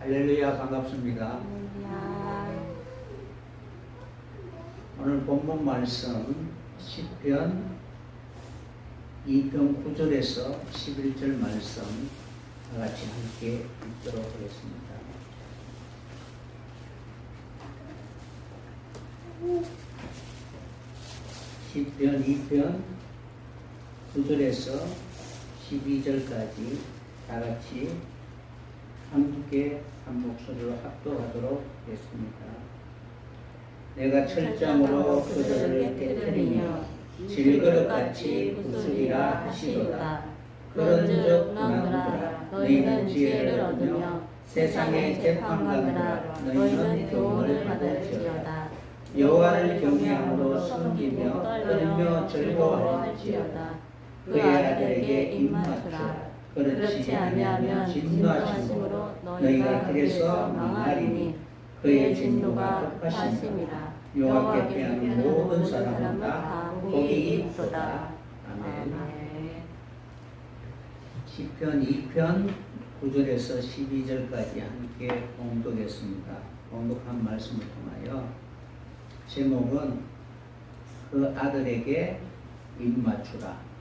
할렐루야, 반갑습니다. 오늘 본문 말씀 시편 2편 9절에서 11절 말씀 다 같이 함께 읽도록 하겠습니다. 시편 2편 9절에서 12절까지 다 같이 함께 한 목소리로 합독하도록 하겠습니다. 내가 철장으로 그들을 깨뜨리며 질그릇같이 부수리라 하시도다. 그런즉 나누라 너희는 지혜를 얻으며 세상의 재판관들아 너희는 교훈을 받을지어다. 여호와를 경외함으로 섬기며 떨며 즐거워할지어다. 그의 아들에게 입맞추라. 그렇지 아니하면 진노하심으로 너희가 그래서 망하리니 그의 진노가 급하심이라. 여호와께 피하는 모든 사람은 다 복이 있도다. 아멘. 시편 2편 9절에서 12절까지 함께 봉독했습니다. 봉독한 말씀을 통하여 제목은 그 아들에게 입맞추라.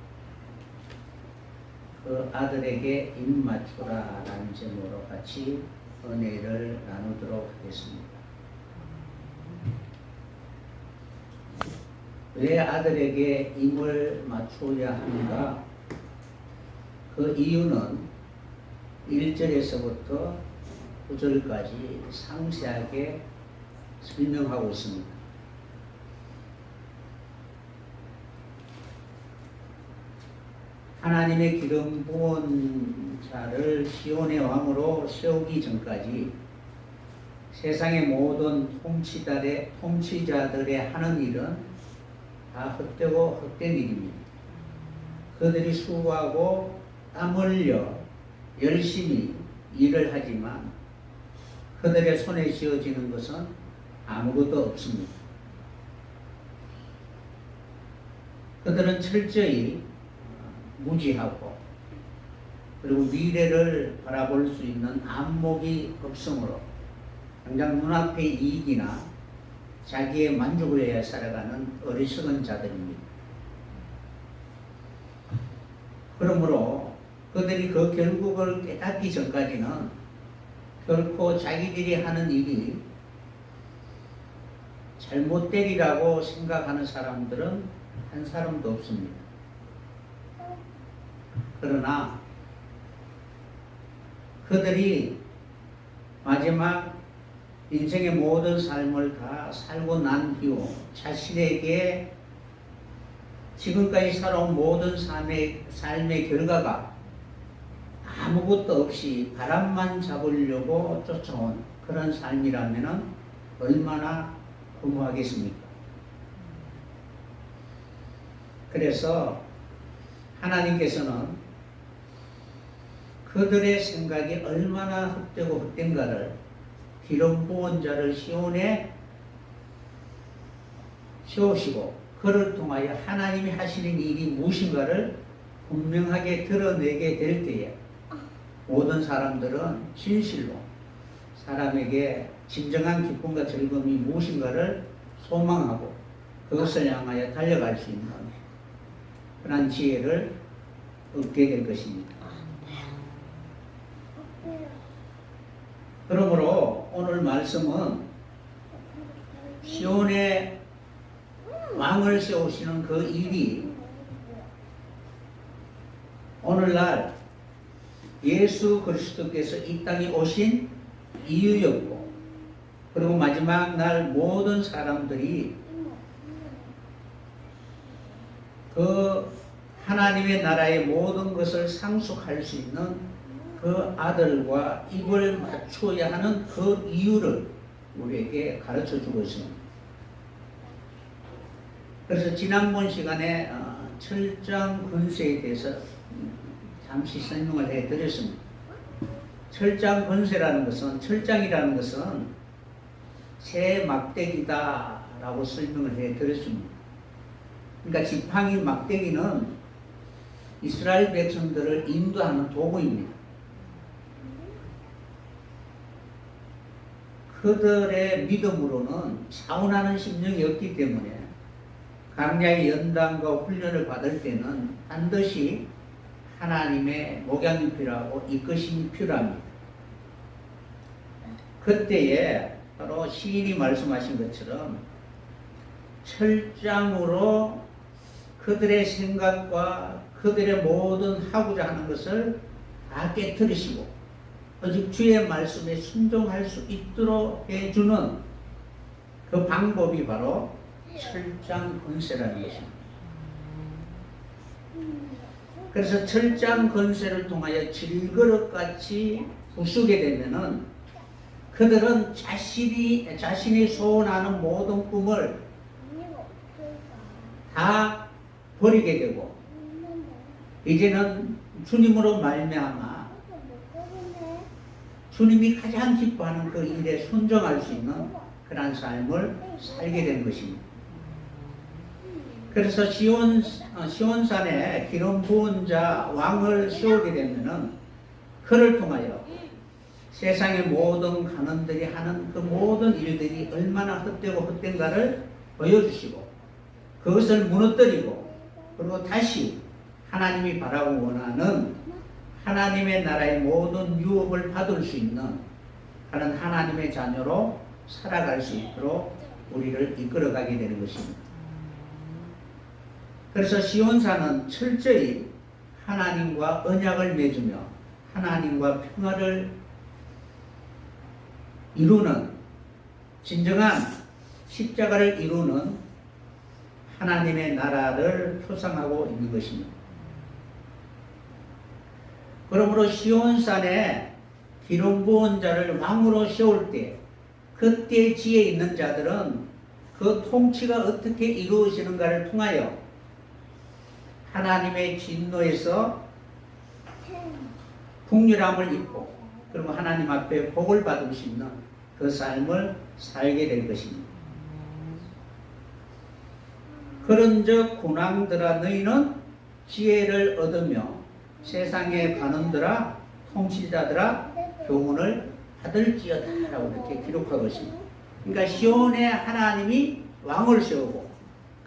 그 아들에게 입맞추라 라는 제목으로 같이 은혜를 나누도록 하겠습니다. 왜 아들에게 입을 맞추어야 하는가? 그 이유는 1절에서부터 9절까지 상세하게 설명하고 있습니다. 하나님의 기름 부은 자를 시온의 왕으로 세우기 전까지 세상의 모든 통치자들의 하는 일은 다 헛되고 헛된 일입니다. 그들이 수고하고 땀 흘려 열심히 일을 하지만 그들의 손에 쥐어지는 것은 아무것도 없습니다. 그들은 철저히 무지하고 그리고 미래를 바라볼 수 있는 안목이 없으므로 당장 눈앞의 이익이나 자기의 만족을 위해 살아가는 어리석은 자들입니다. 그러므로 그들이 그 결국을 깨닫기 전까지는 결코 자기들이 하는 일이 잘못되리라고 생각하는 사람들은 한 사람도 없습니다. 그러나 그들이 마지막 인생의 모든 삶을 다 살고 난 뒤후 자신에게 지금까지 살아온 모든 삶의 결과가 아무것도 없이 바람만 잡으려고 쫓아온 그런 삶이라면 얼마나 허무하겠습니까? 그래서 하나님께서는 그들의 생각이 얼마나 헛되고 헛된가를 기름 부은 자를 시온에 세우시고 그를 통하여 하나님이 하시는 일이 무엇인가를 분명하게 드러내게 될 때에 모든 사람들은 진실로 사람에게 진정한 기쁨과 즐거움이 무엇인가를 소망하고 그것을 향하여 달려갈 수 있는 그런 지혜를 얻게 될 것입니다. 그러므로 오늘 말씀은 시온에 왕을 세우시는 그 일이 오늘날 예수 그리스도께서 이 땅에 오신 이유였고 그리고 마지막 날 모든 사람들이 그 하나님의 나라의 모든 것을 상속할 수 있는 그 아들과 입을 맞추어야 하는 그 이유를 우리에게 가르쳐 주고 있습니다. 그래서 지난번 시간에 철장 권세에 대해서 잠시 설명을 해드렸습니다. 철장 권세라는 것은 철장이라는 것은 새 막대기다라고 설명을 해드렸습니다. 그러니까 지팡이 막대기는 이스라엘 백성들을 인도하는 도구입니다. 그들의 믿음으로는 차원하는 심령이 없기 때문에 강야의 연단과 훈련을 받을 때는 반드시 하나님의 목양이 필요하고 이끄심이 필요합니다. 그때에 바로 시인이 말씀하신 것처럼 철장으로 그들의 생각과 그들의 모든 하고자 하는 것을 다 깨뜨리시고 오직 주의 말씀에 순종할 수 있도록 해주는 그 방법이 바로 철장 권세라는 것입니다. 그래서 철장 권세를 통하여 질그릇같이 부수게 되면은 그들은 자신이 소원하는 모든 꿈을 다 버리게 되고 이제는 주님으로 말미암아 주님이 가장 기뻐하는 그 일에 순종할 수 있는 그런 삶을 살게 된 것입니다. 그래서 시온산에 기름 부은 자 왕을 세우게 되면은 그를 통하여 세상의 모든 간원들이 하는 그 모든 일들이 얼마나 헛되고 헛된가를 보여주시고 그것을 무너뜨리고 그리고 다시 하나님이 바라고 원하는 하나님의 나라의 모든 유업을 받을 수 있는 그런 하나님의 자녀로 살아갈 수 있도록 우리를 이끌어가게 되는 것입니다. 그래서 시온산은 철저히 하나님과 언약을 맺으며 하나님과 평화를 이루는 진정한 십자가를 이루는 하나님의 나라를 표상하고 있는 것입니다. 그러므로 시온산에 기름 부은 자를 왕으로 세울 때 그때 지혜 있는 자들은 그 통치가 어떻게 이루어지는가를 통하여 하나님의 진노에서 풍요함을 입고 그리고 하나님 앞에 복을 받을 수 있는 그 삶을 살게 될 것입니다. 그런즉 군왕들아 너희는 지혜를 얻으며 세상의 관원들아 통치자들아 교훈을 받을지어다라고 이렇게 기록하고 있습니다. 그러니까 시온에 하나님이 왕을 세우고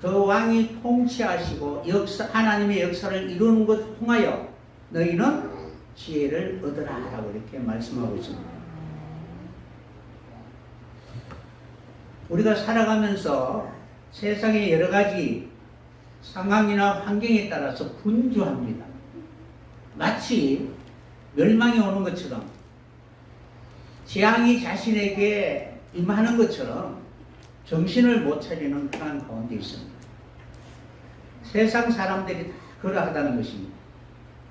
그 왕이 통치하시고 하나님의 역사를 이루는 것을 통하여 너희는 지혜를 얻으라라고 이렇게 말씀하고 있습니다. 우리가 살아가면서 세상의 여러 가지 상황이나 환경에 따라서 분주합니다. 마치 멸망이 오는 것처럼 재앙이 자신에게 임하는 것처럼 정신을 못 차리는 그런 가운데 있습니다. 세상 사람들이 다 그러하다는 것입니다.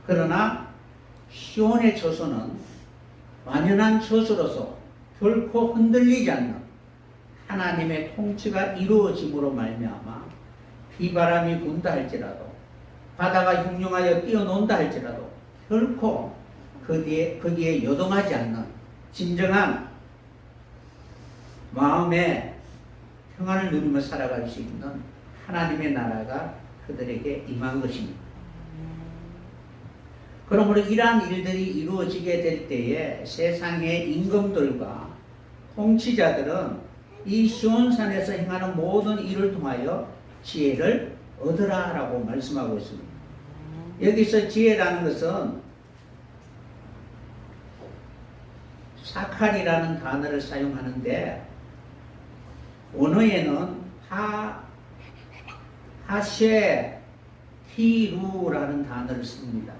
그러나 시온의 처소는 완연한 처소로서 결코 흔들리지 않는 하나님의 통치가 이루어짐으로 말미암아 비바람이 분다 할지라도 바다가 흉흉하여 뛰어논다 할지라도 결코 거기에 요동하지 않는 진정한 마음의 평안을 누리며 살아갈 수 있는 하나님의 나라가 그들에게 임한 것입니다. 그러므로 이러한 일들이 이루어지게 될 때에 세상의 임금들과 통치자들은 이 시온산에서 행하는 모든 일을 통하여 지혜를 얻으라라고 말씀하고 있습니다. 여기서 지혜라는 것은 사칼이라는 단어를 사용하는데 원어에는 하쉐 히루라는 단어를 씁니다.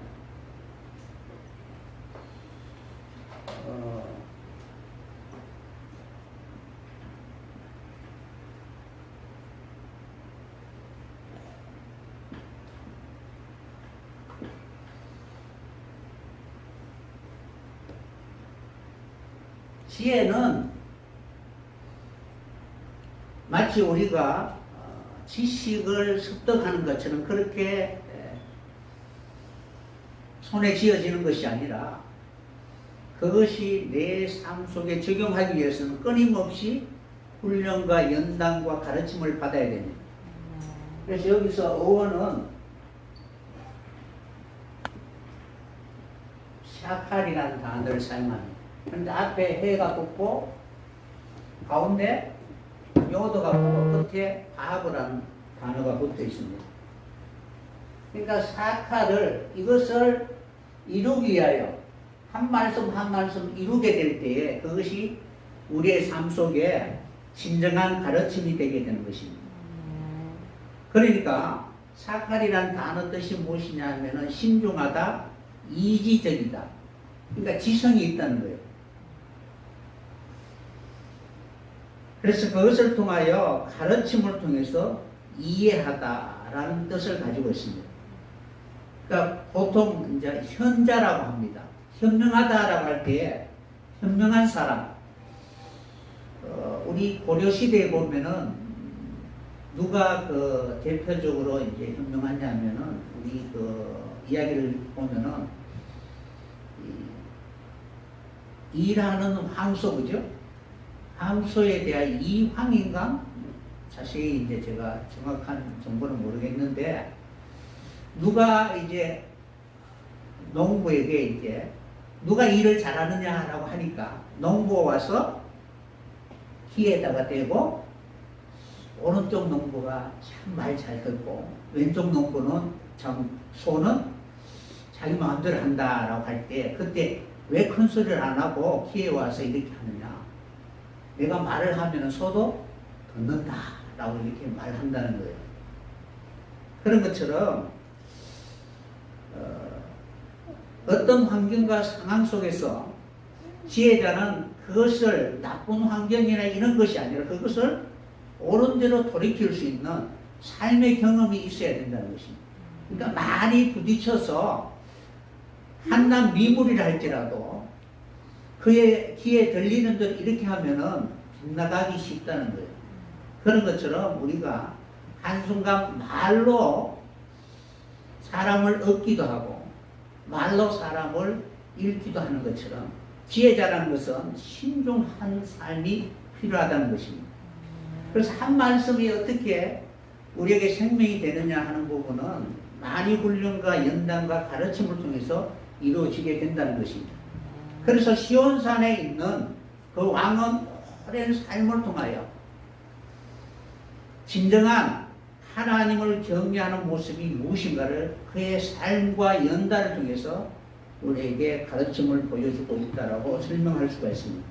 지혜는 마치 우리가 지식을 습득하는 것처럼 그렇게 손에 쥐어지는 것이 아니라 그것이 내 삶 속에 적용하기 위해서는 끊임없이 훈련과 연단과 가르침을 받아야 됩니다. 그래서 여기서 어원은 샤칼이라는 단어를 사용합니다. 그런데 앞에 해가 붙고 가운데 요도가 붙고 끝에 바브라는 단어가 붙어 있습니다. 그러니까 사카를 이것을 이루기 위하여 한 말씀 한 말씀 이루게 될 때에 그것이 우리의 삶 속에 진정한 가르침이 되게 되는 것입니다. 그러니까 사칼이라는 단어 뜻이 무엇이냐 하면은 신중하다, 이지적이다. 그러니까 지성이 있다는 거예요. 그래서 그것을 통하여 가르침을 통해서 이해하다라는 뜻을 가지고 있습니다. 그러니까 보통 이제 현자라고 합니다. 현명하다라고 할 때 현명한 사람. 우리 고려 시대에 보면은 누가 그 대표적으로 이제 현명하냐면은 우리 그 이야기를 보면은 이라는 황소 그죠? 황소에 대한 이황인가? 자세히 이제 제가 정확한 정보는 모르겠는데 누가 이제 농부에게 이제 누가 일을 잘하느냐라고 하니까 농부가 와서 키에다가 대고 오른쪽 농부가 참 말 잘 듣고 왼쪽 농부는 참 소는 자기 마음대로 한다라고 할 때 그때 왜 큰 소리를 안 하고 키에 와서 이렇게 하느냐? 내가 말을 하면은 소도 듣는다라고 이렇게 말한다는 거예요. 그런 것처럼 어떤 환경과 상황 속에서 지혜자는 그것을 나쁜 환경이나 이런 것이 아니라 그것을 옳은 대로 돌이킬 수 있는 삶의 경험이 있어야 된다는 것입니다. 그러니까 많이 부딪혀서 한낱 미물이라 할지라도 그의 귀에 들리는 대로 이렇게 하면은 빗나가기 쉽다는 거예요. 그런 것처럼 우리가 한순간 말로 사람을 얻기도 하고 말로 사람을 잃기도 하는 것처럼 지혜자라는 것은 신중한 삶이 필요하다는 것입니다. 그래서 한 말씀이 어떻게 우리에게 생명이 되느냐 하는 부분은 많이 훈련과 연단과 가르침을 통해서 이루어지게 된다는 것입니다. 그래서 시온산에 있는 그 왕은 오랜 삶을 통하여 진정한 하나님을 경외하는 모습이 무엇인가를 그의 삶과 연단을 통해서 우리에게 가르침을 보여주고 있다라고 설명할 수가 있습니다.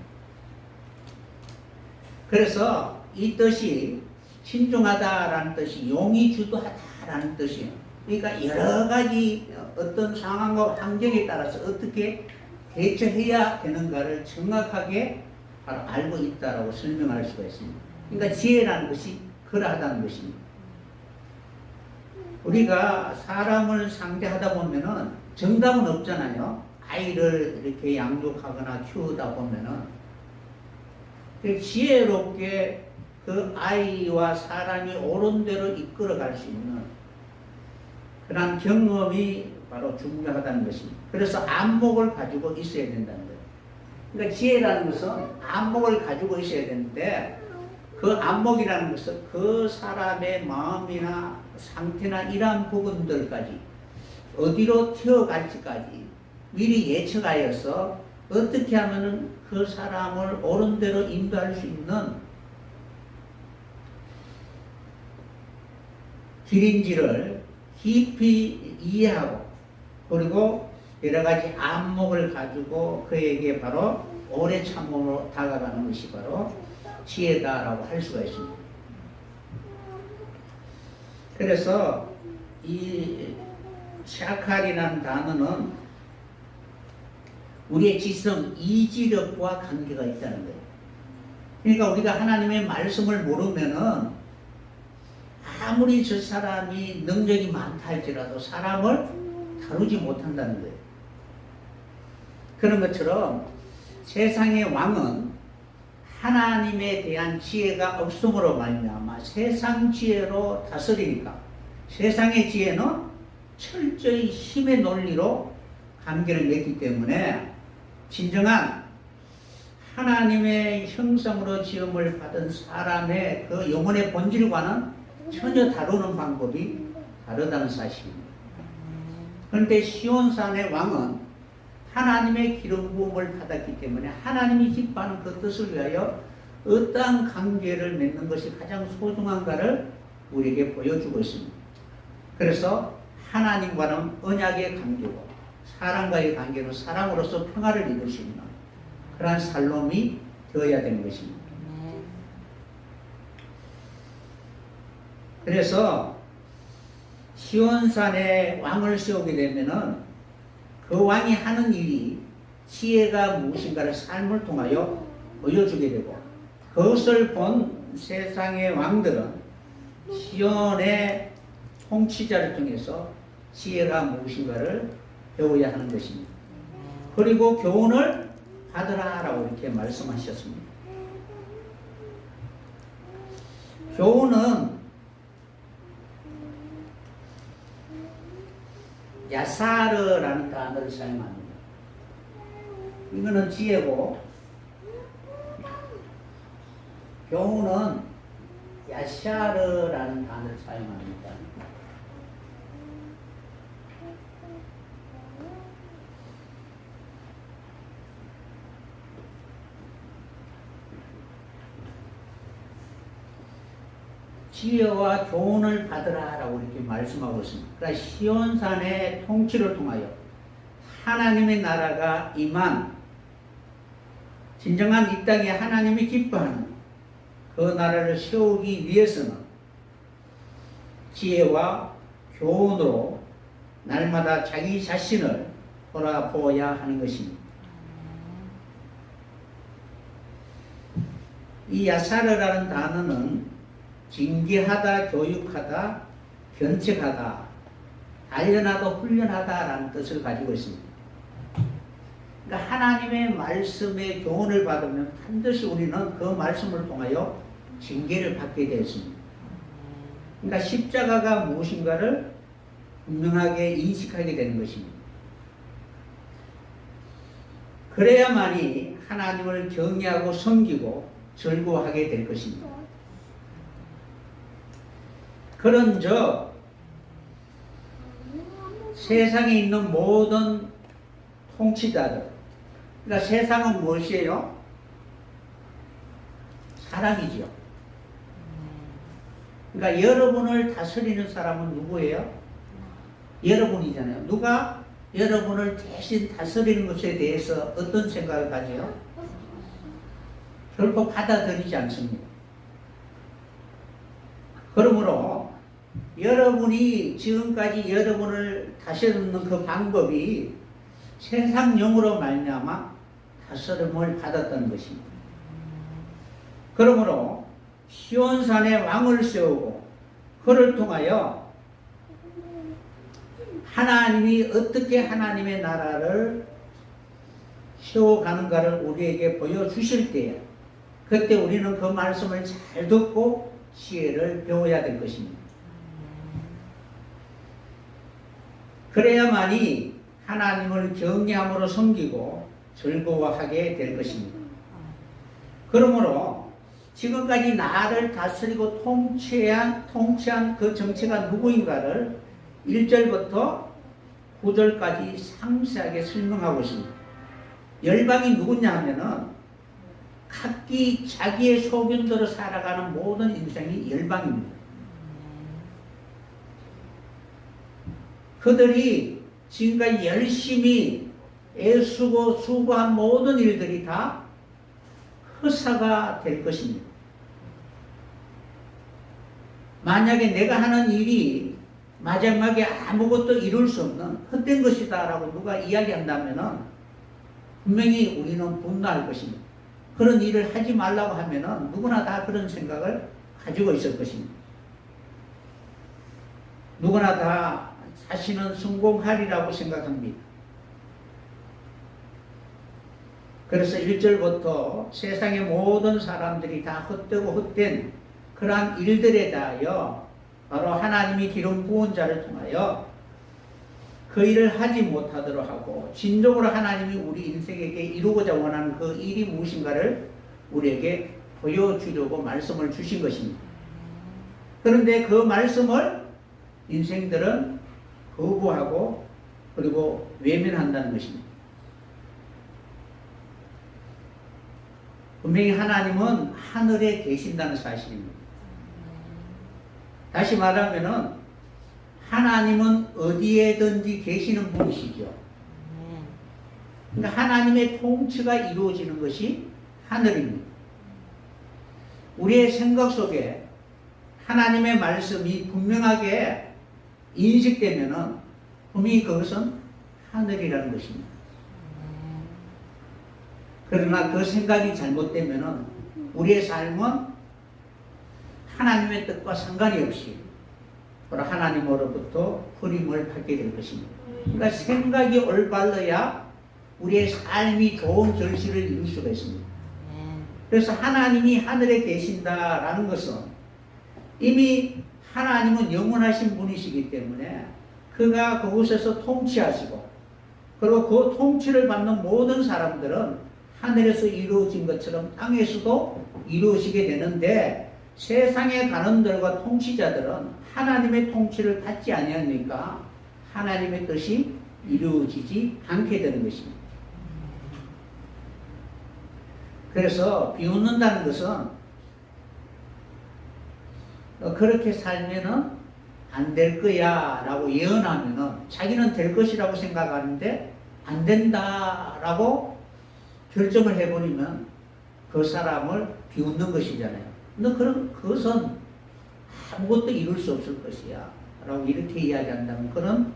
그래서 이 뜻이 신중하다라는 뜻이 용이 주도하다라는 뜻이에요. 그러니까 여러 가지 어떤 상황과 환경에 따라서 어떻게 대처해야 되는가를 정확하게 바로 알고 있다라고 설명할 수가 있습니다. 그러니까 지혜라는 것이 그러하다는 것입니다. 우리가 사람을 상대하다 보면은 정답은 없잖아요. 아이를 이렇게 양육하거나 키우다 보면은 지혜롭게 그 아이와 사람이 옳은 대로 이끌어갈 수 있는 그런 경험이 바로 중요하다는 것입니다. 그래서 안목을 가지고 있어야 된다는 거예요. 그러니까 지혜라는 것은 안목을 가지고 있어야 되는데 그 안목이라는 것은 그 사람의 마음이나 상태나 이러한 부분들까지 어디로 튀어갈지까지 미리 예측하여서 어떻게 하면 그 사람을 옳은 대로 인도할 수 있는 길인지를 깊이 이해하고 그리고 여러 가지 안목을 가지고 그에게 바로 오래 참음으로 다가가는 것이 바로 지혜다라고 할 수가 있습니다. 그래서 이 샤칼이라는 단어는 우리의 지성, 이지력과 관계가 있다는 거예요. 그러니까 우리가 하나님의 말씀을 모르면은 아무리 저 사람이 능력이 많다 할지라도 사람을 다루지 못한다는 거예요. 그런 것처럼 세상의 왕은 하나님에 대한 지혜가 없음으로 말미암아 세상 지혜로 다스리니까 세상의 지혜는 철저히 힘의 논리로 관계를 맺기 때문에 진정한 하나님의 형상으로 지음을 받은 사람의 그 영혼의 본질과는 전혀 다루는 방법이 다르다는 사실입니다. 그런데 시온산의 왕은 하나님의 기름 부음을 받았기 때문에 하나님이 기뻐하는 그 뜻을 위하여 어떠한 관계를 맺는 것이 가장 소중한가를 우리에게 보여주고 있습니다. 그래서 하나님과는 언약의 관계고 사람과의 관계는 사람으로서 평화를 이룰 수 있는 그러한 살롬이 되어야 되는 것입니다. 그래서 시온산에 왕을 세우게 되면은 그 왕이 하는 일이 지혜가 무엇인가를 삶을 통하여 보여주게 되고 그것을 본 세상의 왕들은 시온의 통치자를 통해서 지혜가 무엇인가를 배워야 하는 것입니다. 그리고 교훈을 받으라라고 이렇게 말씀하셨습니다. 교훈은 야사르라는 단어를 사용합니다. 이거는 지혜고 교훈은 야샤르라는 단어를 사용합니다. 지혜와 교훈을 받으라라고 이렇게 말씀하고 있습니다. 그러니까 시온산의 통치를 통하여 하나님의 나라가 임한 진정한 이 땅에 하나님이 기뻐하는 그 나라를 세우기 위해서는 지혜와 교훈으로 날마다 자기 자신을 돌아보아야 하는 것입니다. 이 야사르라는 단어는 징계하다, 교육하다, 견책하다, 단련하다, 훈련하다라는 뜻을 가지고 있습니다. 그러니까 하나님의 말씀의 교훈을 받으면 반드시 우리는 그 말씀을 통하여 징계를 받게 되었습니다. 그러니까 십자가가 무엇인가를 분명하게 인식하게 되는 것입니다. 그래야만이 하나님을 경외하고 섬기고 즐거워하게 될 것입니다. 그런즉 세상에 있는 모든 통치자들, 그러니까 세상은 무엇이에요? 사람이지요. 그러니까 여러분을 다스리는 사람은 누구예요? 여러분이잖아요. 누가 여러분을 대신 다스리는 것에 대해서 어떤 생각을 가져요? 결코 받아들이지 않습니다. 그러므로 여러분이 지금까지 여러분을 다스리는 그 방법이 세상 영으로 말미암아 다스림을 받았다는 것입니다. 그러므로 시온산에 왕을 세우고 그를 통하여 하나님이 어떻게 하나님의 나라를 세워가는가를 우리에게 보여주실 때에 그때 우리는 그 말씀을 잘 듣고 지혜를 배워야 될 것입니다. 그래야만이 하나님을 경외함으로 섬기고 즐거워하게 될 것입니다. 그러므로 지금까지 나를 다스리고 통치한 그 정체가 누구인가를 1절부터 9절까지 상세하게 설명하고 있습니다. 열방이 누구냐 하면은 각기 자기의 소견대로 살아가는 모든 인생이 열방입니다. 그들이 지금까지 열심히 애쓰고 수고한 모든 일들이 다 헛사가 될 것입니다. 만약에 내가 하는 일이 마지막에 아무것도 이룰 수 없는 헛된 것이다 라고 누가 이야기한다면 분명히 우리는 분노할 것입니다. 그런 일을 하지 말라고 하면 누구나 다 그런 생각을 가지고 있을 것입니다. 누구나 다 자신은 성공하리라고 생각합니다. 그래서 1절부터 세상의 모든 사람들이 다 헛되고 헛된 그러한 일들에 대하여 바로 하나님이 기름 부은 자를 통하여 그 일을 하지 못하도록 하고 진정으로 하나님이 우리 인생에게 이루고자 원하는 그 일이 무엇인가를 우리에게 보여주려고 말씀을 주신 것입니다. 그런데 그 말씀을 인생들은 거부하고 그리고 외면한다는 것입니다. 분명히 하나님은 하늘에 계신다는 사실입니다. 다시 말하면은 하나님은 어디에든지 계시는 분이시죠. 그러니까 하나님의 통치가 이루어지는 것이 하늘입니다. 우리의 생각 속에 하나님의 말씀이 분명하게 인식되면은 분명히 그것은 하늘이라는 것입니다. 그러나 그 생각이 잘못되면은 우리의 삶은 하나님의 뜻과 상관이 없이 바로 하나님으로부터 버림을 받게 될 것입니다. 그러니까 생각이 올바르야 우리의 삶이 좋은 결실을 이룰 수가 있습니다. 그래서 하나님이 하늘에 계신다라는 것은 이미 하나님은 영원하신 분이시기 때문에 그가 그곳에서 통치하시고 그리고 그 통치를 받는 모든 사람들은 하늘에서 이루어진 것처럼 땅에서도 이루어지게 되는데 세상의 관원들과 통치자들은 하나님의 통치를 받지 아니하니까 하나님의 뜻이 이루어지지 않게 되는 것입니다. 그래서 비웃는다는 것은 그렇게 살면은 안 될 거야 라고 예언하면은 자기는 될 것이라고 생각하는데 안 된다라고 결정을 해버리면 그 사람을 비웃는 것이잖아요. 근데 그것은 아무것도 이룰 수 없을 것이야 라고 이렇게 이야기한다면 그는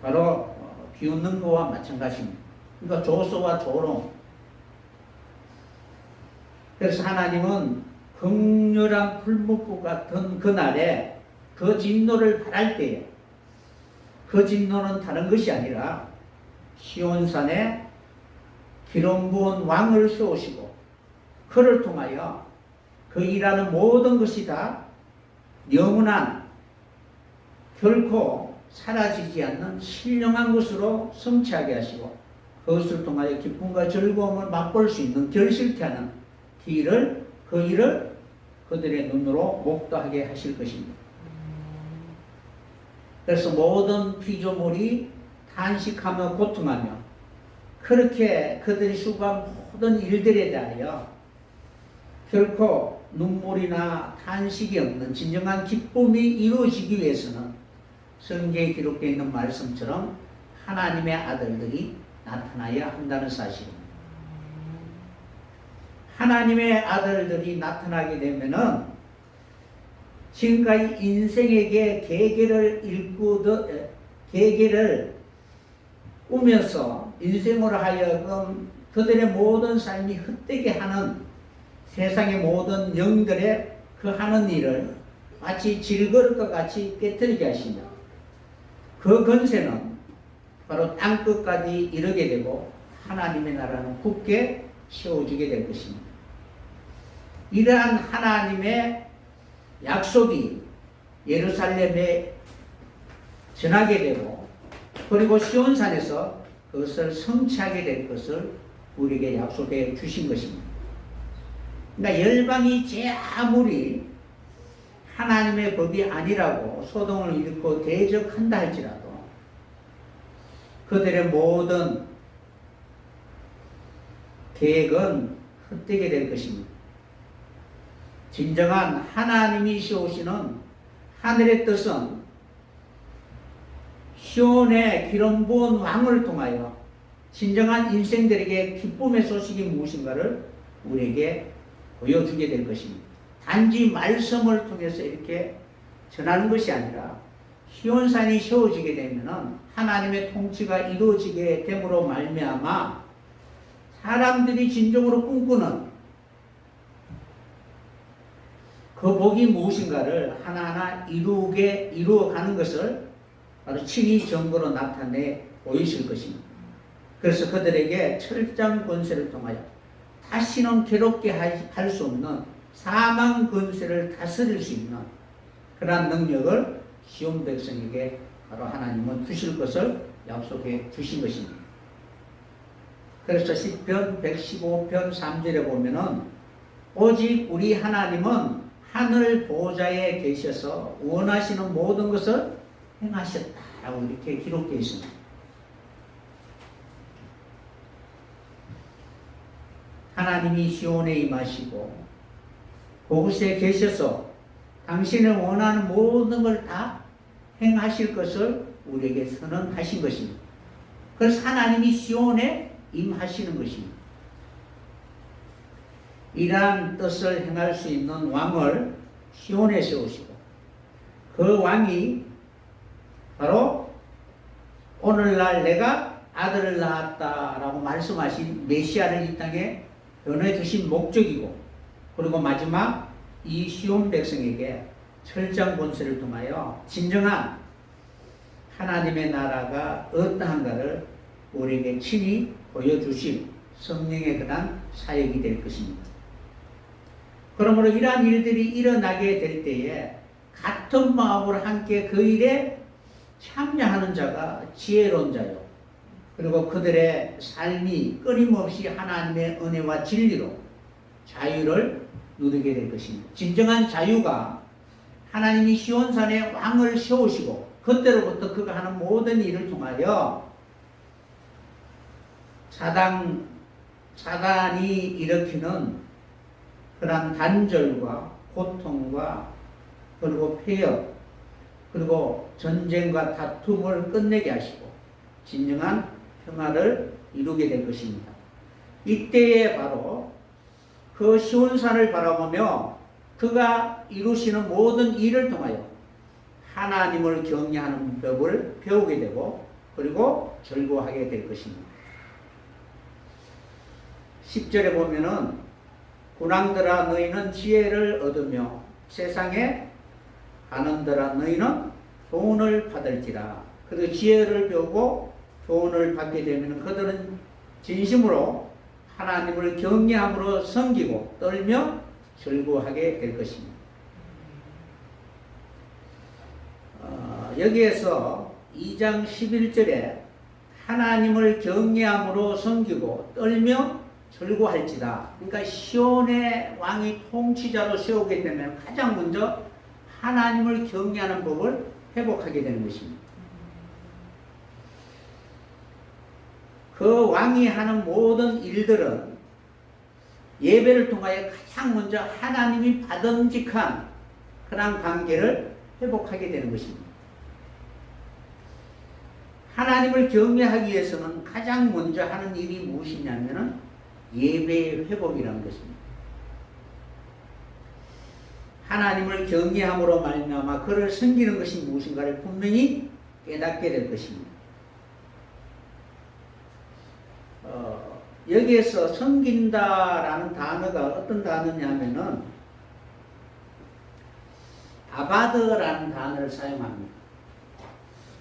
바로 비웃는 거와 마찬가지입니다. 그러니까 조소와 조롱. 그래서 하나님은 극렬한 풀무불 같은 그날에 그 진노를 발할 때에 그 진노는 다른 것이 아니라 시온산에 기름 부은 왕을 세우시고 그를 통하여 그 일하는 모든 것이 다 영원한 결코 사라지지 않는 신령한 것으로 성취하게 하시고 그것을 통하여 기쁨과 즐거움을 맛볼 수 있는 결실케 하는 그 일을 그들의 눈으로 목도하게 하실 것입니다. 그래서 모든 피조물이 탄식하며 고통하며 그렇게 그들이 수고한 모든 일들에 대하여 결코 눈물이나 탄식이 없는 진정한 기쁨이 이루어지기 위해서는 성경에 기록되어 있는 말씀처럼 하나님의 아들들이 나타나야 한다는 사실입니다. 하나님의 아들들이 나타나게 되면은 지금까지 인생에게 계계를 꾸면서 인생으로 하여금 그들의 모든 삶이 헛되게 하는 세상의 모든 영들의 그 하는 일을 마치 질거릇과 같이 깨뜨리게 하시며 그 권세는 바로 땅끝까지 이르게 되고 하나님의 나라는 굳게 세워지게 될 것입니다. 이러한 하나님의 약속이 예루살렘에 전하게 되고 그리고 시온산에서 그것을 성취하게 될 것을 우리에게 약속해 주신 것입니다. 그러니까 열방이 제 아무리 하나님의 법이 아니라고 소동을 일으켜 대적한다 할지라도 그들의 모든 계획은 헛되게 될 것입니다. 진정한 하나님이 세우시는 하늘의 뜻은 시온의 기름 부은 왕을 통하여 진정한 인생들에게 기쁨의 소식이 무엇인가를 우리에게 보여주게 될 것입니다. 단지 말씀을 통해서 이렇게 전하는 것이 아니라 시온산이 세워지게 되면 하나님의 통치가 이루어지게 됨으로 말미암아 사람들이 진정으로 꿈꾸는 그 복이 무엇인가를 하나하나 이루어가는 것을 바로 친히 증거로 나타내 보이실 것입니다. 그래서 그들에게 철장 권세를 통하여 다시는 괴롭게 할 수 없는 사망 권세를 다스릴 수 있는 그러한 능력을 시온 백성에게 바로 하나님은 주실 것을 약속해 주신 것입니다. 그래서 시편 115편 3절에 보면은 오직 우리 하나님은 하늘 보좌에 계셔서 원하시는 모든 것을 행하셨다라고 이렇게 기록되어 있습니다. 하나님이 시온에 임하시고 그곳에 계셔서 당신의 원하는 모든 걸 다 행하실 것을 우리에게 선언하신 것입니다. 그래서 하나님이 시온에 임하시는 것입니다. 이러한 뜻을 행할 수 있는 왕을 시온에 세우시고 그 왕이 바로 오늘날 내가 아들을 낳았다라고 말씀하신 메시아를 이 땅에 보내주신 목적이고, 그리고 마지막 이 시온 백성에게 철장 권세를 통하여 진정한 하나님의 나라가 어떠한가를 우리에게 친히 보여주실 성령의 그런 사역이 될 것입니다. 그러므로 이러한 일들이 일어나게 될 때에 같은 마음으로 함께 그 일에 참여하는 자가 지혜로운 자요, 그리고 그들의 삶이 끊임없이 하나님의 은혜와 진리로 자유를 누리게 될 것입니다. 진정한 자유가 하나님이 시온산에 왕을 세우시고 그때로부터 그가 하는 모든 일을 통하여 사단이 일으키는 그러한 단절과 고통과 그리고 폐역, 그리고 전쟁과 다툼을 끝내게 하시고 진정한 평화를 이루게 될 것입니다. 이때에 바로 그 시온산을 바라보며 그가 이루시는 모든 일을 통하여 하나님을 경외하는 법을 배우게 되고 그리고 즐거워하게 될 것입니다. 10절에 보면은 군왕들아 너희는 지혜를 얻으며 세상에 가는들아 너희는 교훈을 받을지라. 그리고 지혜를 배우고 교훈을 받게 되면 그들은 진심으로 하나님을 경외함으로 섬기고 떨며 즐거워하게 될 것입니다. 여기에서 2장 11절에 하나님을 경외함으로 섬기고 떨며 즐거워할지다. 그러니까 시온의 왕이 통치자로 세우게 되면 가장 먼저 하나님을 경외하는 법을 회복하게 되는 것입니다. 그 왕이 하는 모든 일들은 예배를 통하여 가장 먼저 하나님이 받음직한 그런 관계를 회복하게 되는 것입니다. 하나님을 경외하기 위해서는 가장 먼저 하는 일이 무엇이냐면은 예배의 회복이라는 것입니다. 하나님을 경외함으로 말미암아 그를 섬기는 것이 무엇인가를 분명히 깨닫게 될 것입니다. 여기에서 섬긴다라는 단어가 어떤 단어냐면은 아바드라는 단어를 사용합니다.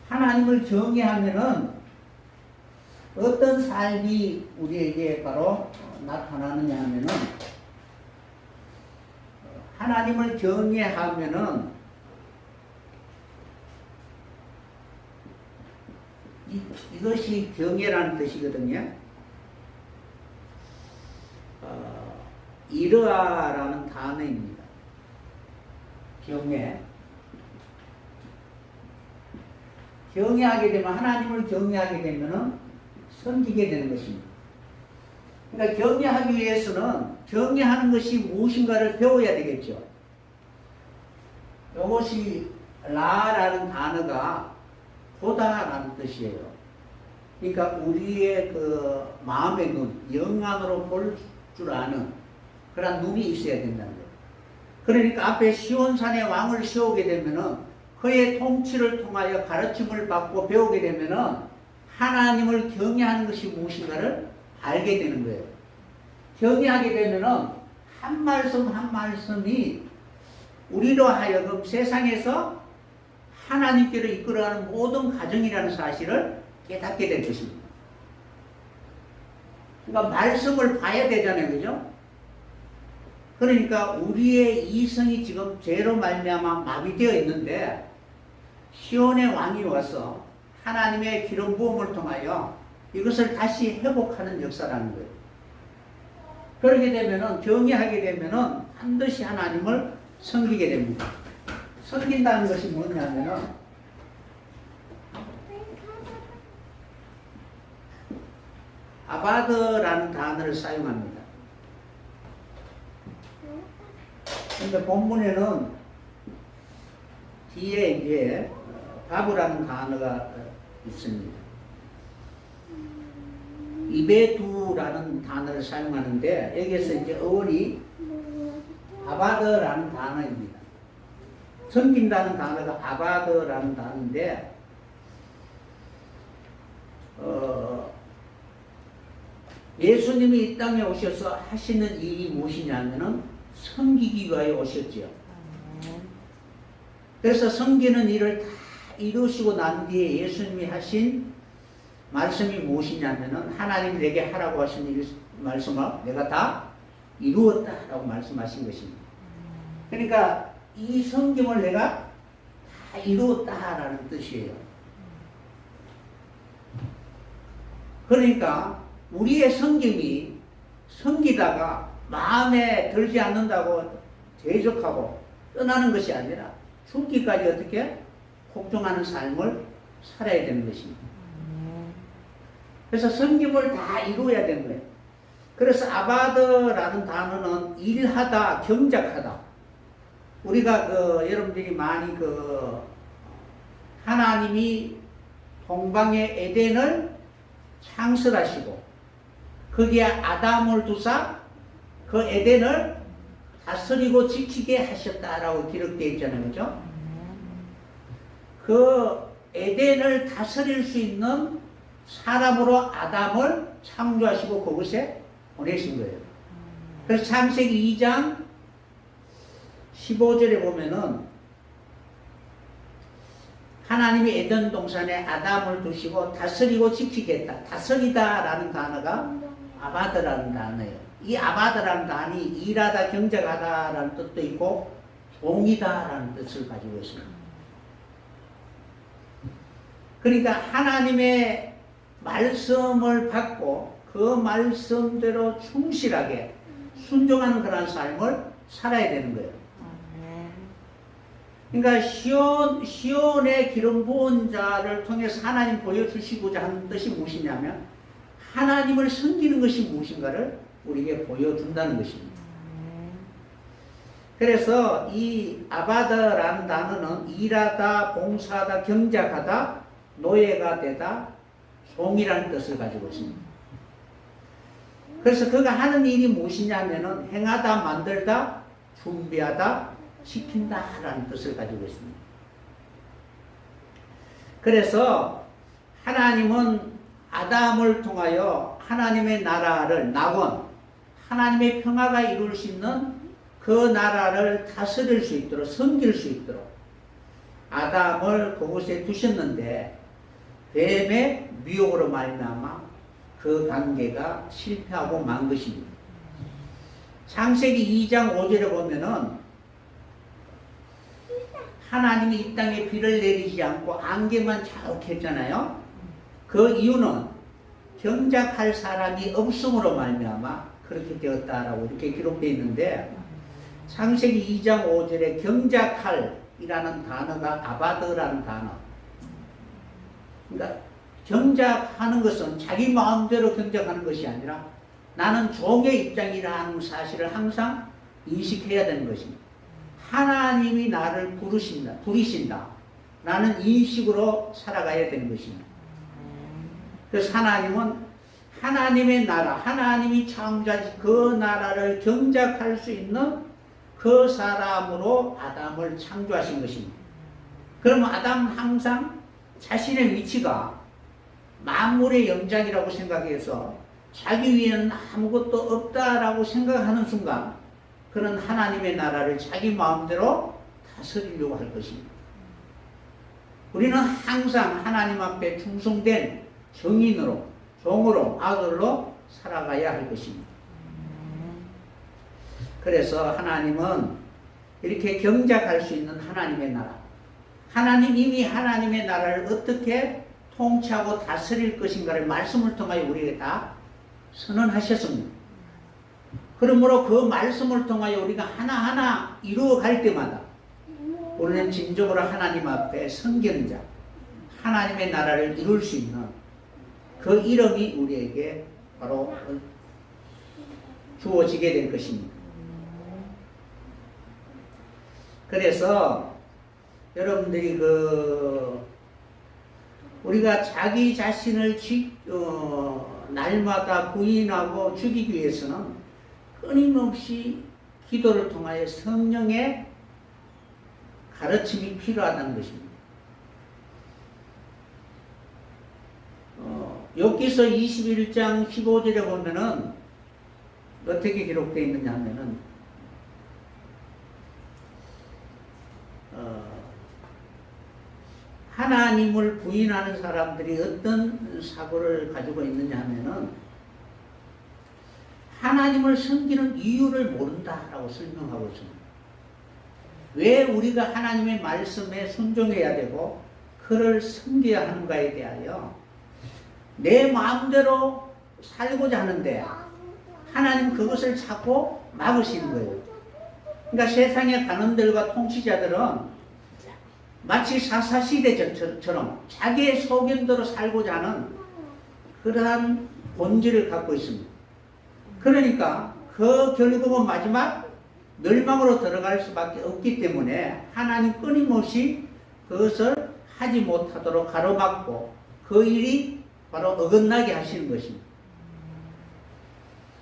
하나님을 경외하면은 어떤 삶이 우리에게 바로 나타나느냐 하면은 하나님을 경외하면은 이것이 경외라는 뜻이거든요. 이르아라는 단어입니다. 경외하게 되면 하나님을 경외하게 되면은 섬기게 되는 것입니다. 그러니까 경외하기 위해서는 경외하는 것이 무엇인가를 배워야 되겠죠. 이것이 라라는 단어가 보다라는 뜻이에요. 그러니까 우리의 그 마음의 눈, 영안으로 볼 줄 아는 그런 눈이 있어야 된다는 거예요. 그러니까 앞에 시온산의 왕을 세우게 되면은 그의 통치를 통하여 가르침을 받고 배우게 되면은 하나님을 경외하는 것이 무엇인가를 알게 되는 거예요. 경외하게 되면은 한 말씀 한 말씀이 우리로 하여금 세상에서 하나님께로 이끌어가는 모든 과정이라는 사실을 깨닫게 될 것입니다. 그러니까 말씀을 봐야 되잖아요, 그죠? 그러니까 우리의 이성이 지금 죄로 말미암아 마비되어 있는데 시온의 왕이 와서 하나님의 기름 부음을 통하여 이것을 다시 회복하는 역사라는 거예요. 그렇게 되면은 경외하게 되면은 반드시 하나님을 섬기게 됩니다. 섬긴다는 것이 뭐냐면은 아바드라는 단어를 사용합니다. 근데 본문에는 뒤에 이제 다부라는 단어가 있습니다. 이베두라는 단어를 사용하는데 여기에서 이제 어원이 아바드라는 단어입니다. 섬긴다는 단어가 아바드라는 단어인데 예수님이 이 땅에 오셔서 하시는 일이 무엇이냐면은 섬기기 위하여 오셨지요. 그래서 섬기는 일을 다 이루시고 난 뒤에 예수님이 하신 말씀이 무엇이냐면은 하나님 내게 하라고 하신 일 말씀을 내가 다 이루었다라고 말씀하신 것입니다. 그러니까 이 섬김을 내가 다 이루었다라는 뜻이에요. 그러니까 우리의 섬김이 섬기다가 마음에 들지 않는다고 대적하고 떠나는 것이 아니라 죽기까지 어떻게 복종하는 삶을 살아야 되는 것입니다. 그래서 섬김을 다 이루어야 되는 거예요. 그래서 아바드라는 단어는 일하다, 경작하다. 우리가 여러분들이 많이 하나님이 동방의 에덴을 창설하시고 거기에 아담을 두사 그 에덴을 다스리고 지키게 하셨다라고 기록되어 있잖아요. 그죠? 그 에덴을 다스릴 수 있는 사람으로 아담을 창조하시고 그곳에 보내신 거예요. 그래서 창세기 2장 15절에 보면은 하나님이 에덴 동산에 아담을 두시고 다스리고 지키겠다. 다스리다라는 단어가 아바드라는 단어예요. 이 아바드라는 단이 일하다, 경작하다라는 뜻도 있고 종이다라는 뜻을 가지고 있습니다. 그러니까 하나님의 말씀을 받고 그 말씀대로 충실하게 순종하는 그런 삶을 살아야 되는 거예요. 그러니까 시온의 기름 부은 자를 통해서 하나님 보여주시고자 하는 뜻이 무엇이냐면 하나님을 섬기는 것이 무엇인가를 우리에게 보여준다는 것입니다. 그래서 이 아바드라는 단어는 일하다, 봉사하다, 경작하다, 노예가 되다, 종이라는 뜻을 가지고 있습니다. 그래서 그가 하는 일이 무엇이냐면은 행하다, 만들다, 준비하다, 지킨다라는 뜻을 가지고 있습니다. 그래서 하나님은 아담을 통하여 하나님의 나라를 낙원, 하나님의 평화가 이룰 수 있는 그 나라를 다스릴 수 있도록 섬길 수 있도록 아담을 그곳에 두셨는데 뱀의 미혹으로 말미암아 그 관계가 실패하고 만 것입니다. 창세기 2장 5절에 보면은 하나님이 이 땅에 비를 내리지 않고 안개만 자욱해 했잖아요. 그 이유는 경작할 사람이 없음으로 말미암아 그렇게 되었다라고 이렇게 기록되어 있는데 창세기 2장 5절에 경작할이라는 단어가 아바드라는 단어. 그러니까 경작하는 것은 자기 마음대로 경작하는 것이 아니라 나는 종의 입장이라는 사실을 항상 인식해야 되는 것입니다. 하나님이 나를 부르신다. 나는 인식으로 살아가야 되는 것입니다. 그래서 하나님은 하나님의 나라, 하나님이 창조하신 그 나라를 경작할 수 있는 그 사람으로 아담을 창조하신 것입니다. 그러면 아담은 항상 자신의 위치가 만물의 영장이라고 생각해서 자기 위에는 아무것도 없다라고 생각하는 순간 그는 하나님의 나라를 자기 마음대로 다스리려고 할 것입니다. 우리는 항상 하나님 앞에 충성된 정인으로, 종으로, 아들로 살아가야 할 것입니다. 그래서 하나님은 이렇게 경작할 수 있는 하나님의 나라, 하나님 이미 하나님의 나라를 어떻게 통치하고 다스릴 것인가를 말씀을 통하여 우리에게 다 선언하셨습니다. 그러므로 그 말씀을 통하여 우리가 하나하나 이루어갈 때마다 우리는 진정으로 하나님 앞에 섬기는 자, 하나님의 나라를 이룰 수 있는 그 이름이 우리에게 바로 주어지게 될 것입니다. 그래서 여러분들이 우리가 자기 자신을 날마다 부인하고 죽이기 위해서는 끊임없이 기도를 통하여 성령의 가르침이 필요하다는 것입니다. 욥기서 21장 15절에 보면은 어떻게 기록되어 있느냐 하면은 하나님을 부인하는 사람들이 어떤 사고를 가지고 있느냐 하면은 하나님을 섬기는 이유를 모른다라고 설명하고 있습니다. 왜 우리가 하나님의 말씀에 순종해야 되고 그를 섬겨야 하는가에 대하여 내 마음대로 살고자 하는데 하나님 그것을 자꾸 막으시는 거예요. 그러니까 세상의 관원들과 통치자들은 마치 사사시대처럼 자기의 소견대로 살고자 하는 그러한 본질을 갖고 있습니다. 그러니까 그 결국은 마지막 멸망으로 들어갈 수밖에 없기 때문에 하나님 끊임없이 그것을 하지 못하도록 가로막고 그 일이 바로 어긋나게 하시는 것입니다.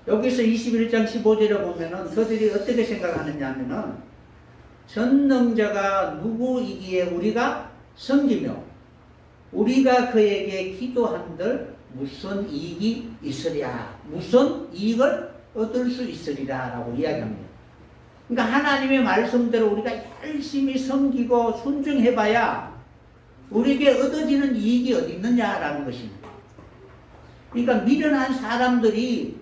여기서 21장 15절에 보면은 그들이 어떻게 생각하느냐 하면은 전능자가 누구이기에 우리가 섬기며 우리가 그에게 기도한들 무슨 이익이 있으랴, 무슨 이익을 얻을 수 있으리라 라고 이야기합니다. 그러니까 하나님의 말씀대로 우리가 열심히 섬기고 순종해봐야 우리에게 얻어지는 이익이 어디 있느냐라는 것입니다. 그러니까 미련한 사람들이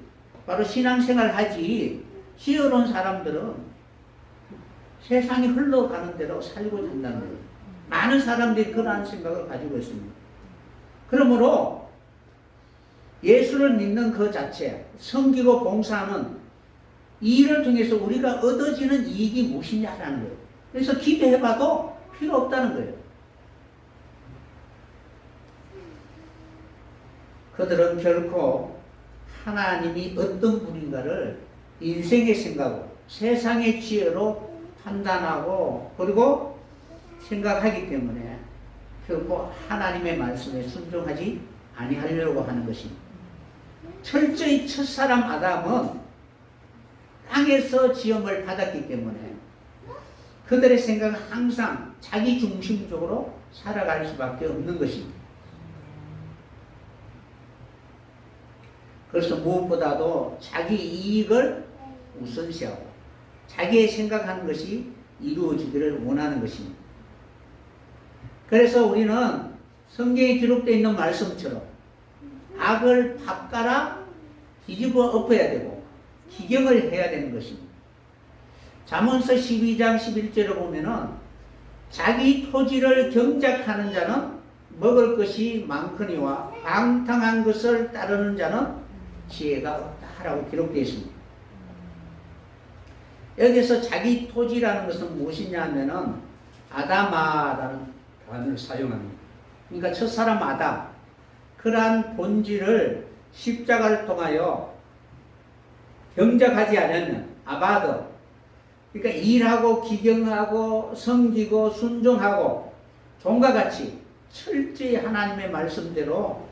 바로 신앙생활 하지, 지혜로운 사람들은 세상이 흘러가는 대로 살고자 한다는 거예요. 많은 사람들이 그러한 생각을 가지고 있습니다. 그러므로 예수를 믿는 그 자체, 섬기고 봉사하는 이 일을 통해서 우리가 얻어지는 이익이 무엇이냐라는 거예요. 그래서 기도해봐도 필요 없다는 거예요. 그들은 결코 하나님이 어떤 분인가를 인생의 생각으로, 세상의 지혜로 판단하고 그리고 생각하기 때문에 결코 하나님의 말씀에 순종하지 아니하려고 하는 것입니다. 철저히 첫사람 아담은 땅에서 지음을 받았기 때문에 그들의 생각은 항상 자기 중심적으로 살아갈 수밖에 없는 것입니다. 그래서 무엇보다도 자기 이익을 우선시하고 자기의 생각하는 것이 이루어지기를 원하는 것입니다. 그래서 우리는 성경에 기록되어 있는 말씀처럼 악을 밥 깔아 뒤집어 엎어야 되고 기경을 해야 되는 것입니다. 잠언서 12장 11절을 보면은 자기 토지를 경작하는 자는 먹을 것이 많거니와 방탕한 것을 따르는 자는 지혜가 없다라고 기록되어 있습니다. 여기서 자기 토지라는 것은 무엇이냐 하면은 아담아라는 단어를 사용합니다. 그러니까 첫사람 아담, 그러한 본질을 십자가를 통하여 경작하지 않으면 아바드, 그러니까 일하고 기경하고 섬기고 순종하고 종과 같이 철저히 하나님의 말씀대로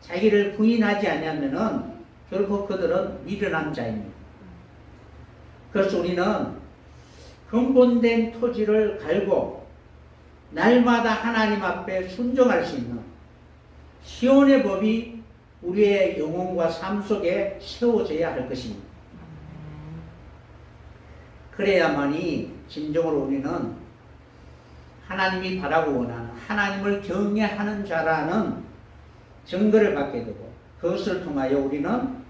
자기를 부인하지 않으면은 결국 그들은 미련한 자입니다. 그래서 우리는 근본된 토지를 갈고 날마다 하나님 앞에 순종할 수 있는 시온의 법이 우리의 영혼과 삶 속에 세워져야 할 것입니다. 그래야만이 진정으로 우리는 하나님이 바라고 원하는 하나님을 경외하는 자라는 증거를 받게 되고 그것을 통하여 우리는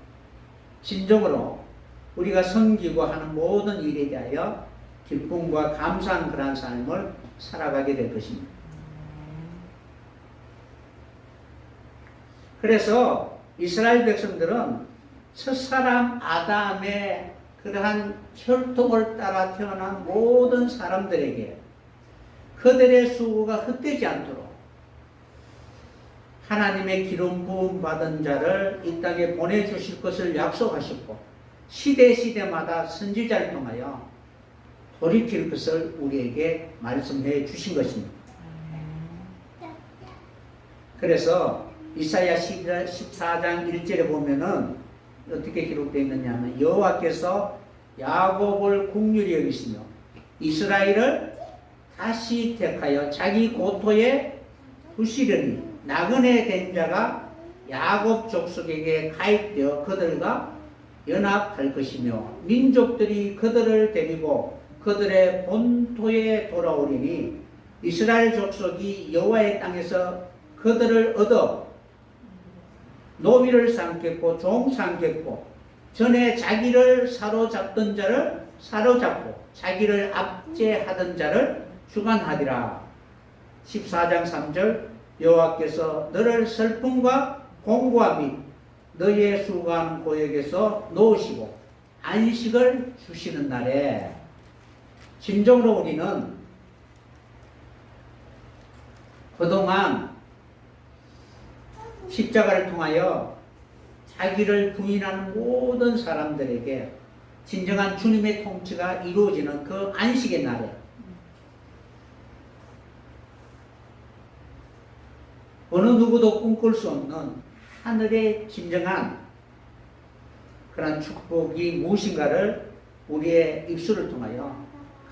진정으로 우리가 섬기고 하는 모든 일에 대하여 기쁨과 감사한 그러한 삶을 살아가게 될 것입니다. 그래서 이스라엘 백성들은 첫사람 아담의 그러한 혈통을 따라 태어난 모든 사람들에게 그들의 수고가 헛되지 않도록 하나님의 기름 부음 받은 자를 이 땅에 보내주실 것을 약속하셨고 시대마다 선지자를 통하여 돌이킬 것을 우리에게 말씀해 주신 것입니다. 그래서 이사야 14장 1절에 보면은 어떻게 기록되어 있느냐 하면 여호와께서 야곱을 긍휼히 여기시며 이스라엘을 다시 택하여 자기 고토에 두시려니 나그네 된 자가 야곱 족속에게 가입되어 그들과 연합할 것이며 민족들이 그들을 데리고 그들의 본토에 돌아오리니 이스라엘 족속이 여호와의 땅에서 그들을 얻어 노비를 삼겠고 종 삼겠고 전에 자기를 사로잡던 자를 사로잡고 자기를 압제하던 자를 주관하리라. 14장 3절 여호와께서 너를 슬픔과 공고와 및 너의 수고하는 고역에서 놓으시고 안식을 주시는 날에 진정으로 우리는 그동안 십자가를 통하여 자기를 부인하는 모든 사람들에게 진정한 주님의 통치가 이루어지는 그 안식의 날에 어느 누구도 꿈꿀 수 없는 하늘의 진정한 그런 축복이 무엇인가를 우리의 입술을 통하여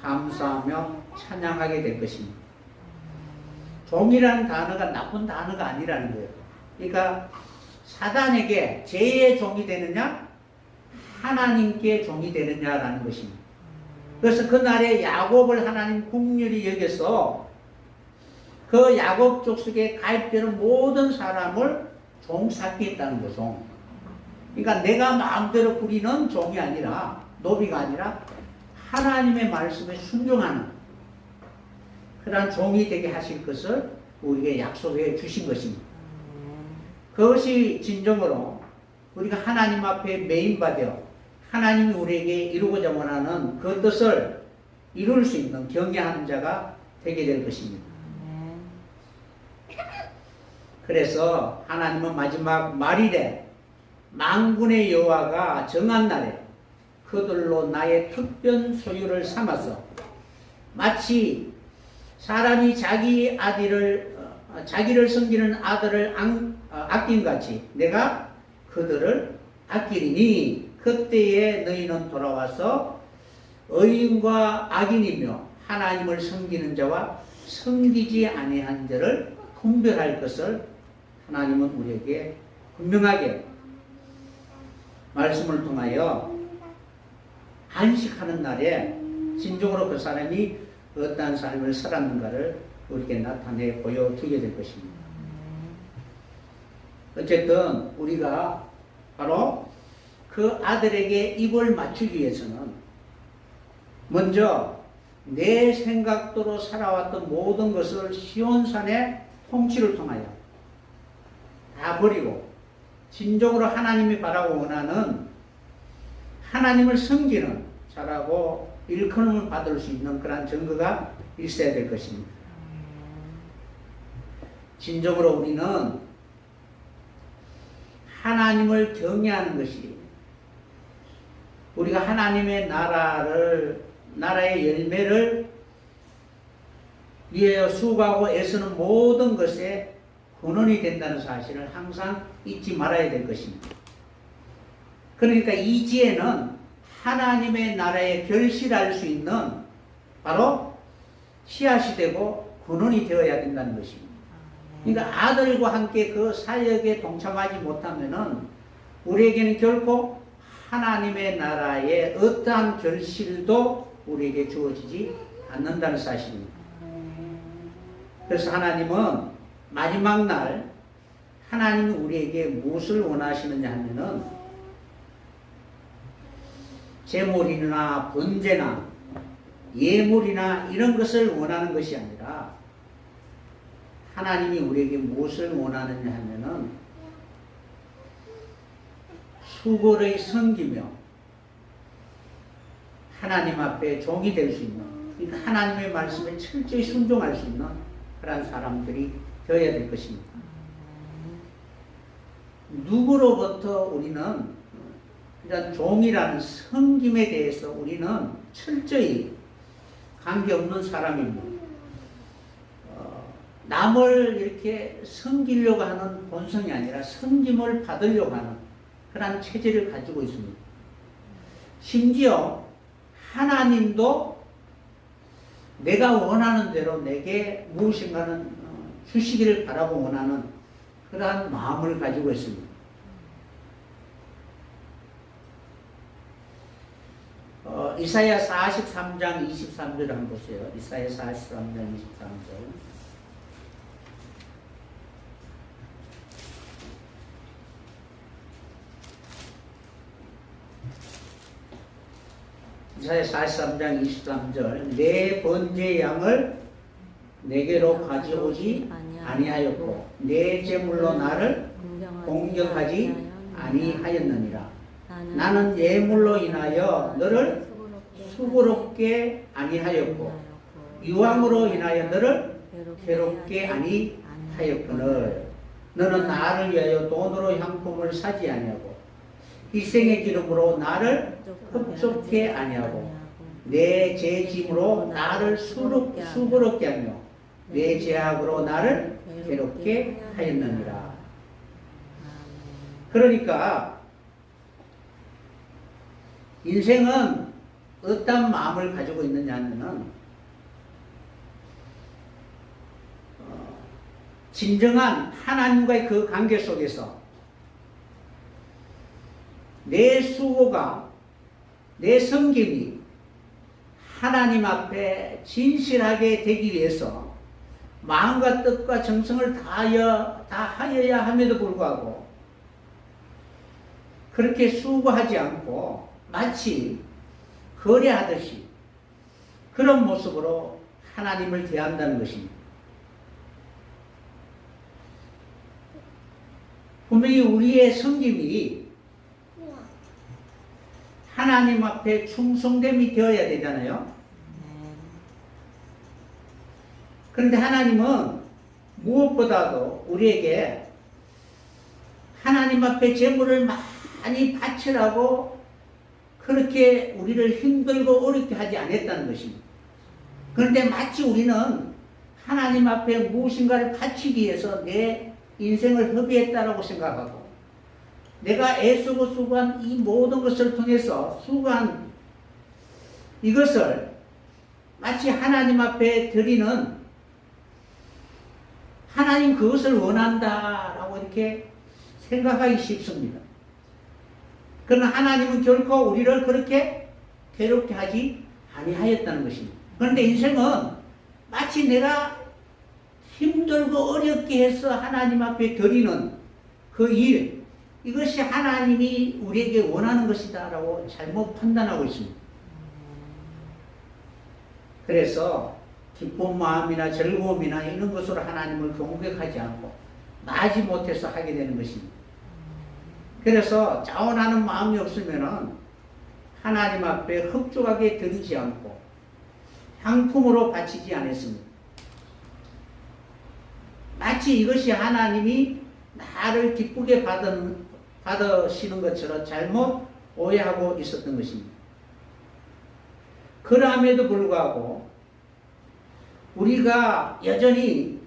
감사하며 찬양하게 될 것입니다. 종이라는 단어가 나쁜 단어가 아니라는 거예요. 그러니까 사단에게 죄의 종이 되느냐 하나님께 종이 되느냐라는 것입니다. 그래서 그날에 야곱을 하나님 긍휼히 여겨서 그 야곱 족속에 가입되는 모든 사람을 종 삼겠다는 거죠. 그러니까 내가 마음대로 부리는 종이 아니라 노비가 아니라 하나님의 말씀에 순종하는 그러한 종이 되게 하실 것을 우리에게 약속해 주신 것입니다. 그것이 진정으로 우리가 하나님 앞에 메인받아 하나님이 우리에게 이루고자 원하는 그 뜻을 이룰 수 있는 경외하는 자가 되게 될 것입니다. 그래서 하나님은 마지막 말일에 만군의 여호와가 정한 날에 그들로 나의 특별 소유를 삼아서 마치 사람이 자기를 섬기는 아들을 아낀 같이 내가 그들을 아끼리니 그때에 너희는 돌아와서 의인과 악인이며 하나님을 섬기는 자와 섬기지 아니한 자를 분별할 것을 하나님은 우리에게 분명하게 말씀을 통하여 안식하는 날에 진정으로 그 사람이 어떠한 삶을 살았는가를 우리에게 나타내 보여주게 될 것입니다. 어쨌든 우리가 바로 그 아들에게 입을 맞추기 위해서는 먼저 내 생각대로 살아왔던 모든 것을 시온산의 통치를 통하여 다 버리고 진정으로 하나님이 바라고 원하는 하나님을 섬기는 자라고 일컬음을 받을 수 있는 그러한 증거가 있어야 될 것입니다. 진정으로 우리는 하나님을 경외하는 것이 우리가 하나님의 나라의 열매를 위하여 수고하고 애쓰는 모든 것에 근원이 된다는 사실을 항상 잊지 말아야 될 것입니다. 그러니까 이지에는 하나님의 나라에 결실할 수 있는 바로 씨앗이 되고 근원이 되어야 된다는 것입니다. 그러니까 아들과 함께 그 사역에 동참하지 못하면은 우리에게는 결코 하나님의 나라의 어떠한 결실도 우리에게 주어지지 않는다는 사실입니다. 그래서 하나님은 마지막 날 하나님이 우리에게 무엇을 원하시느냐 하면은 제물이나 번제나 예물이나 이런 것을 원하는 것이 아니라 하나님이 우리에게 무엇을 원하느냐 하면은 수고를 섬기며 하나님 앞에 종이 될 수 있는, 그러니까 하나님의 말씀에 철저히 순종할 수 있는 그런 사람들이 되어야 될 것입니다. 누구로부터 우리는 이런 종이라는 섬김에 대해서 우리는 철저히 관계없는 사람입니다. 남을 이렇게 섬기려고 하는 본성이 아니라 섬김을 받으려고 하는 그런 체질을 가지고 있습니다. 심지어 하나님도 내가 원하는 대로 내게 무엇인가는 주시기를 바라고 원하는 그러한 마음을 가지고 있습니다. 이사야 43장 23절을 한번 보세요. 이사야 43장 23절. 이사야 43장 23절. 내 번제 양을 내게로 가져오지 아니하였고 내 제물로 나를 공격하지 아니하였느니라. 나는 예물로 인하여 너를 수고롭게 아니하였고 유황으로 인하여 너를 괴롭게 아니하였거늘. 너는 나를 위하여 돈으로 향품을 사지 아니하고 희생의 기름으로 나를 흡족해 아니하고 내 죄짐으로 나를 수고롭게 하며 내 죄악으로 나를 괴롭게 하였느니라. 그러니까 인생은 어떤 마음을 가지고 있느냐는 진정한 하나님과의 그 관계 속에서 내 수고가 내 섬김이 하나님 앞에 진실하게 되기 위해서 마음과 뜻과 정성을 다하여야 함에도 불구하고 그렇게 수고하지 않고 마치 거래하듯이 그런 모습으로 하나님을 대한다는 것입니다. 분명히 우리의 섬김이 하나님 앞에 충성됨이 되어야 되잖아요. 그런데 하나님은 무엇보다도 우리에게 하나님 앞에 제물을 많이 바치라고 그렇게 우리를 힘들고 어렵게 하지 않았다는 것입니다. 그런데 마치 우리는 하나님 앞에 무엇인가를 바치기 위해서 내 인생을 허비했다라고 생각하고 내가 애쓰고 수고한 이 모든 것을 통해서 수고한 이것을 마치 하나님 앞에 드리는 하나님 그것을 원한다라고 이렇게 생각하기 쉽습니다. 그러나 하나님은 결코 우리를 그렇게 괴롭게 하지 아니하였다는 것입니다. 그런데 인생은 마치 내가 힘들고 어렵게 해서 하나님 앞에 드리는 그 일, 이것이 하나님이 우리에게 원하는 것이다 라고 잘못 판단하고 있습니다. 그래서 기쁜 마음이나 즐거움이나 이런 것으로 하나님을 공격하지 않고 나지 못해서 하게 되는 것입니다. 그래서 자원하는 마음이 없으면 하나님 앞에 흡족하게 드리지 않고 향품으로 바치지 않았습니다. 마치 이것이 하나님이 나를 기쁘게 받으시는 것처럼 잘못 오해하고 있었던 것입니다. 그럼에도 불구하고 우리가 여전히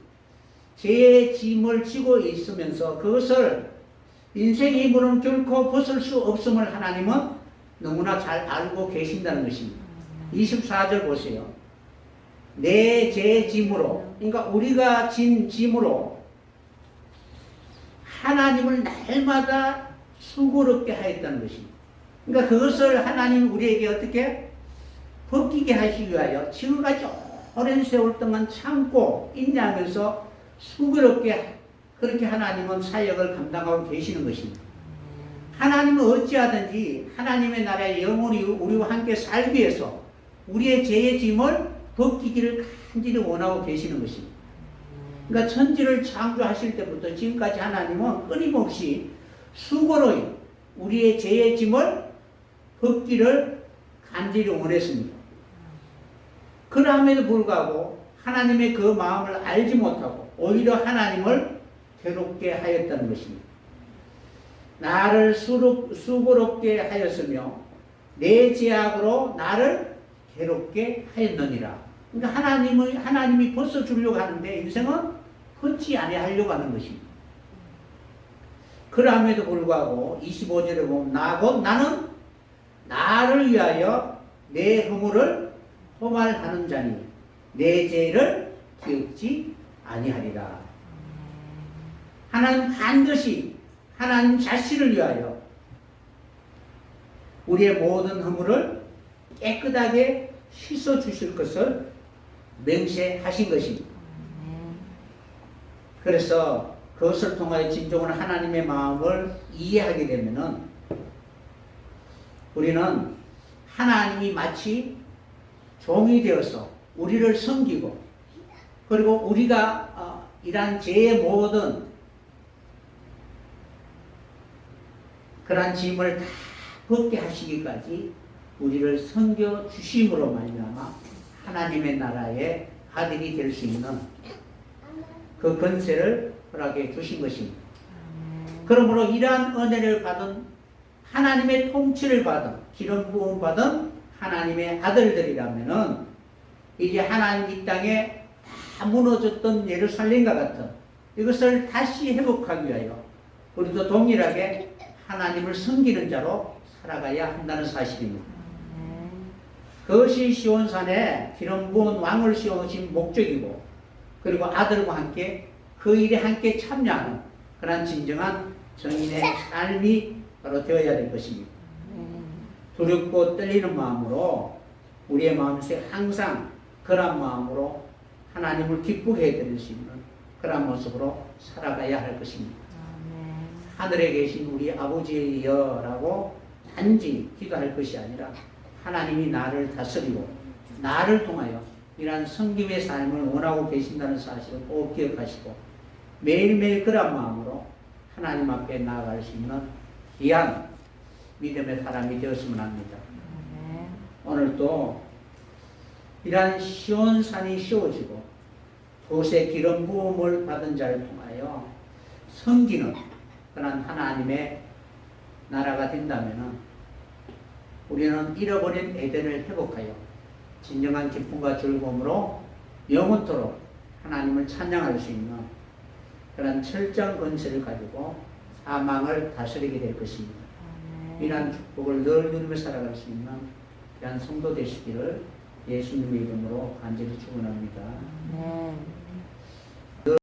죄의 짐을 지고 있으면서 그것을 인생의 힘으로는 결코 벗을 수 없음을 하나님은 너무나 잘 알고 계신다는 것입니다. 24절 보세요. 내 죄의 짐으로, 그러니까 우리가 진 짐으로 하나님을 날마다 수고롭게 하였다는 것입니다. 그러니까 그것을 하나님 우리에게 어떻게 벗기게 하시기 위하여 지금까지 오랜 세월 동안 참고 인내하면서 수고롭게 그렇게 하나님은 사역을 감당하고 계시는 것입니다. 하나님은 어찌하든지 하나님의 나라의 영혼이 우리와 함께 살기 위해서 우리의 죄의 짐을 벗기기를 간절히 원하고 계시는 것입니다. 그러니까 천지를 창조하실 때부터 지금까지 하나님은 끊임없이 수고로 우리의 죄의 짐을 벗기를 간절히 원했습니다. 그럼에도 불구하고 하나님의 그 마음을 알지 못하고 오히려 하나님을 괴롭게 하였다는 것입니다. 나를 수고롭게 하였으며 내 죄악으로 나를 괴롭게 하였느니라. 그러니까 하나님이 벌써 주려고 하는데 인생은 헛지 아니하려고 하는 것입니다. 그럼에도 불구하고 25절에 보면 나는 나를 위하여 내 허물을 호말하는 자니 내 죄를 기억지 아니하리라. 하나님 반드시 하나님 자신을 위하여 우리의 모든 허물을 깨끗하게 씻어 주실 것을 맹세하신 것입니다. 그래서 그것을 통하여 진정으로 하나님의 마음을 이해하게 되면은 우리는 하나님이 마치 종이 되어서 우리를 섬기고 그리고 우리가 이러한 죄의 모든 그러한 짐을 다 벗게 하시기까지 우리를 섬겨 주심으로 말미암아 하나님의 나라의 아들이 될 수 있는 그 권세를 허락해 주신 것입니다. 그러므로 이러한 은혜를 받은 하나님의 통치를 받은 기름 부음 받은 하나님의 아들들이라면은 이제 하나님 이 땅에 다 무너졌던 예루살렘과 같은 이것을 다시 회복하기 위하여 우리도 동일하게 하나님을 섬기는 자로 살아가야 한다는 사실입니다. 그것이 시온산에 기름 부은 왕을 씌우신 목적이고 그리고 아들과 함께 그 일에 함께 참여하는 그런 진정한 정인의 삶이 바로 되어야 될 것입니다. 두렵고 떨리는 마음으로 우리의 마음속에 항상 그런 마음으로 하나님을 기쁘게 해드릴 수 있는 그런 모습으로 살아가야 할 것입니다. 하늘에 계신 우리 아버지여라고 단지 기도할 것이 아니라 하나님이 나를 다스리고 나를 통하여 이러한 섬김의 삶을 원하고 계신다는 사실을 꼭 기억하시고 매일매일 그런 마음으로 하나님 앞에 나아갈 수 있는 귀한 믿음의 사람이 되었으면 합니다. 오늘도 이러한 시온산이 씌워지고 곳에 기름 부음을 받은 자를 통하여 섬기는 그런 하나님의 나라가 된다면 우리는 잃어버린 에덴을 회복하여 진정한 기쁨과 즐거움으로 영원토록 하나님을 찬양할 수 있는 그런 철저한 권세를 가지고 사망을 다스리게 될 것입니다. 이러한 축복을 늘 누리며 살아갈 수 있는 그런 성도 되시기를 예수님의 이름으로 간절히 축원합니다.